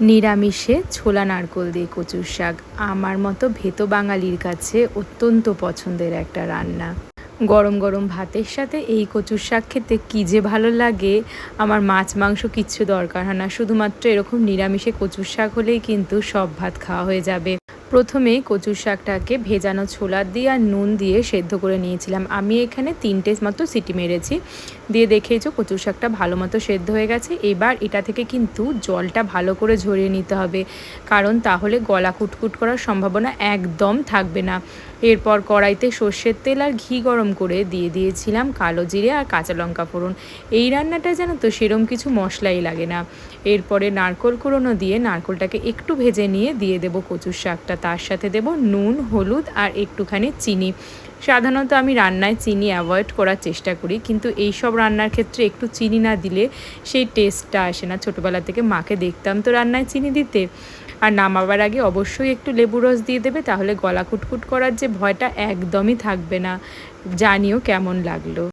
নিরামিষে ছোলা নারকোল দিয়ে কচুর শাক আমার মতো ভেতো বাঙালির কাছে অত্যন্ত পছন্দের একটা রান্না। গরম গরম ভাতের সাথে এই কচুর শাক খেতে কী যে ভালো লাগে। আমার মাছ মাংস কিচ্ছু দরকার হয় না, শুধুমাত্র এরকম নিরামিষে কচুর শাক হলেই কিন্তু সব ভাত খাওয়া হয়ে যাবে। প্রথমে কচুর শাকটাকে ভেজানো ছোলা দিয়ে আর নুন দিয়ে সেদ্ধ করে নিয়েছিলাম। আমি এখানে 3টে মতো সিটি মেরেছি। দিয়ে দেখেইছো কচুর শাকটা ভালো মতো সেদ্ধ হয়ে গেছে। এবার এটা থেকে কিন্তু জলটা ভালো করে ঝরিয়ে নিতে হবে, কারণ তাহলে গলা কুটকুট করার সম্ভাবনা একদম থাকবে না। এরপর কড়াইতে সর্ষের তেল আর ঘি গরম করে দিয়ে দিয়েছিলাম কালো জিরে আর কাঁচা লঙ্কা ফোড়ন। এই রান্নাটা জানো তো সেরম কিছু মশলাই লাগে না। এরপরে নারকোল কুড়োনো দিয়ে নারকোলটাকে একটু ভেজে নিয়ে দিয়ে দেবো কচুর শাকটা। তার সাথে দেবো নুন, হলুদ আর একটুখানি চিনি। সাধারণত আমি রান্নায় চিনি অ্যাভয়েড করার চেষ্টা করি, কিন্তু এই সব রান্নার ক্ষেত্রে একটু চিনি না দিলে সেই টেস্টটা আসে না। ছোটোবেলা থেকে মাকে দেখতাম তো রান্নায় চিনি দিতে। আর নামাবার আগে অবশ্যই একটু লেবু রস দিয়ে দেবে, তাহলে গলা কুটকুট করার যে ভয়টা একদমই থাকবে না। জানিও কেমন লাগলো।